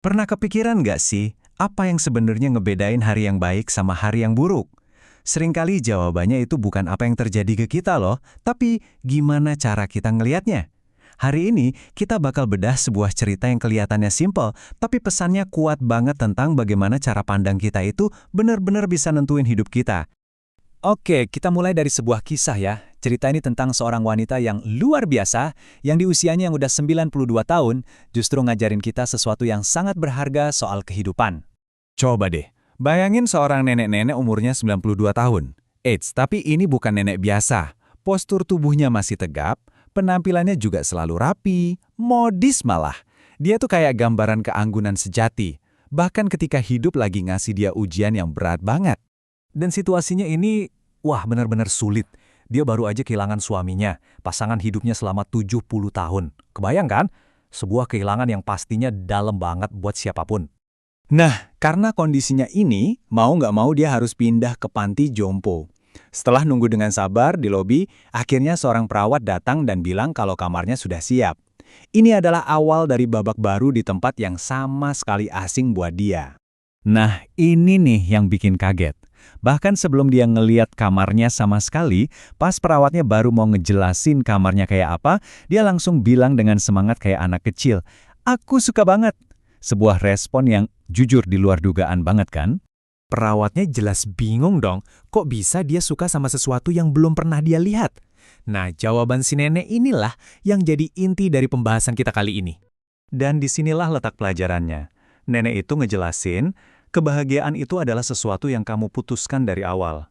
Pernah kepikiran nggak sih, apa yang sebenarnya ngebedain hari yang baik sama hari yang buruk? Seringkali jawabannya itu bukan apa yang terjadi ke kita loh, tapi gimana cara kita ngelihatnya. Hari ini, kita bakal bedah sebuah cerita yang kelihatannya simpel, tapi pesannya kuat banget tentang bagaimana cara pandang kita itu benar-benar bisa nentuin hidup kita. Oke, kita mulai dari sebuah kisah ya. Cerita ini tentang seorang wanita yang luar biasa, yang di usianya yang udah 92 tahun, justru ngajarin kita sesuatu yang sangat berharga soal kehidupan. Coba deh, bayangin seorang nenek-nenek umurnya 92 tahun. Eits, tapi ini bukan nenek biasa. Postur tubuhnya masih tegap, penampilannya juga selalu rapi, modis malah. Dia tuh kayak gambaran keanggunan sejati. Bahkan ketika hidup lagi ngasih dia ujian yang berat banget. Dan situasinya ini, wah benar-benar sulit. Dia baru aja kehilangan suaminya, pasangan hidupnya selama 70 tahun. Kebayang kan? Sebuah kehilangan yang pastinya dalam banget buat siapapun. Nah, karena kondisinya ini, mau nggak mau dia harus pindah ke panti jompo. Setelah nunggu dengan sabar di lobi, akhirnya seorang perawat datang dan bilang kalau kamarnya sudah siap. Ini adalah awal dari babak baru di tempat yang sama sekali asing buat dia. Nah, ini nih yang bikin kaget. Bahkan sebelum dia ngeliat kamarnya sama sekali, pas perawatnya baru mau ngejelasin kamarnya kayak apa, dia langsung bilang dengan semangat kayak anak kecil, "Aku suka banget." Sebuah respon yang jujur di luar dugaan banget kan? Perawatnya jelas bingung dong, kok bisa dia suka sama sesuatu yang belum pernah dia lihat? Nah, jawaban si nenek inilah yang jadi inti dari pembahasan kita kali ini. Dan disinilah letak pelajarannya. Nenek itu ngejelasin, kebahagiaan itu adalah sesuatu yang kamu putuskan dari awal.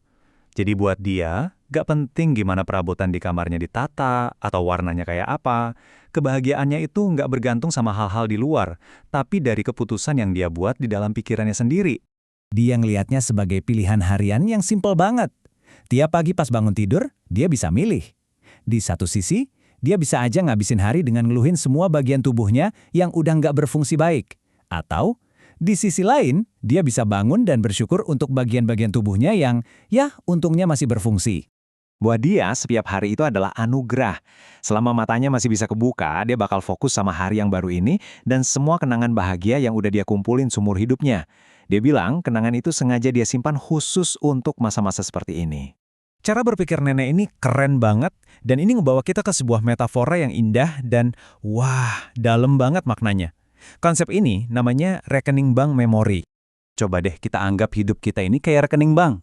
Jadi buat dia, gak penting gimana perabotan di kamarnya ditata atau warnanya kayak apa. Kebahagiaannya itu gak bergantung sama hal-hal di luar, tapi dari keputusan yang dia buat di dalam pikirannya sendiri. Dia ngelihatnya sebagai pilihan harian yang simpel banget. Tiap pagi pas bangun tidur, dia bisa milih. Di satu sisi, dia bisa aja ngabisin hari dengan ngeluhin semua bagian tubuhnya yang udah nggak berfungsi baik. Atau, di sisi lain, dia bisa bangun dan bersyukur untuk bagian-bagian tubuhnya yang, ya, untungnya masih berfungsi. Buat dia, setiap hari itu adalah anugerah. Selama matanya masih bisa kebuka, dia bakal fokus sama hari yang baru ini dan semua kenangan bahagia yang udah dia kumpulin seumur hidupnya. Dia bilang, kenangan itu sengaja dia simpan khusus untuk masa-masa seperti ini. Cara berpikir nenek ini keren banget, dan ini ngebawa kita ke sebuah metafora yang indah dan wah, dalam banget maknanya. Konsep ini namanya rekening bank memori. Coba deh kita anggap hidup kita ini kayak rekening bank.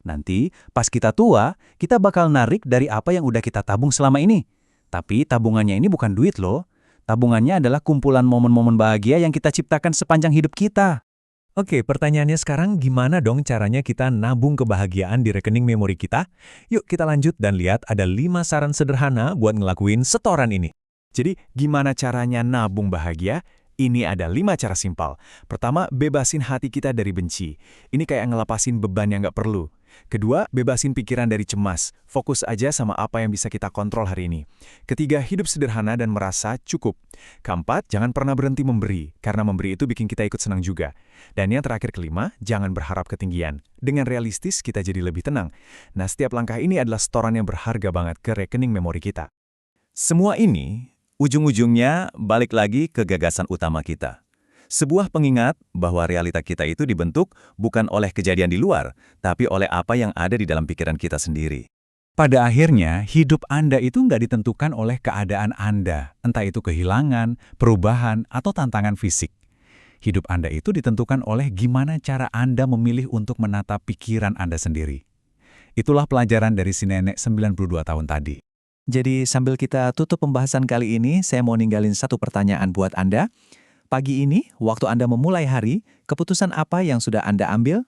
Nanti, pas kita tua, kita bakal narik dari apa yang udah kita tabung selama ini. Tapi tabungannya ini bukan duit loh. Tabungannya adalah kumpulan momen-momen bahagia yang kita ciptakan sepanjang hidup kita. Oke, pertanyaannya sekarang gimana dong caranya kita nabung kebahagiaan di rekening memori kita? Yuk kita lanjut dan lihat ada 5 saran sederhana buat ngelakuin setoran ini. Jadi, gimana caranya nabung bahagia? Ini ada 5 cara simpel. Pertama, bebasin hati kita dari benci. Ini kayak ngelepasin beban yang nggak perlu. Kedua, bebasin pikiran dari cemas. Fokus aja sama apa yang bisa kita kontrol hari ini. Ketiga, hidup sederhana dan merasa cukup. Keempat, jangan pernah berhenti memberi, karena memberi itu bikin kita ikut senang juga. Dan yang terakhir kelima, jangan berharap ketinggian. Dengan realistis, kita jadi lebih tenang. Nah, setiap langkah ini adalah setoran yang berharga banget ke rekening memori kita. Semua ini, ujung-ujungnya balik lagi ke gagasan utama kita. Sebuah pengingat bahwa realita kita itu dibentuk bukan oleh kejadian di luar, tapi oleh apa yang ada di dalam pikiran kita sendiri. Pada akhirnya, hidup Anda itu nggak ditentukan oleh keadaan Anda, entah itu kehilangan, perubahan, atau tantangan fisik. Hidup Anda itu ditentukan oleh gimana cara Anda memilih untuk menata pikiran Anda sendiri. Itulah pelajaran dari si nenek 92 tahun tadi. Jadi sambil kita tutup pembahasan kali ini, saya mau ninggalin satu pertanyaan buat Anda. Pagi ini, waktu Anda memulai hari, keputusan apa yang sudah Anda ambil?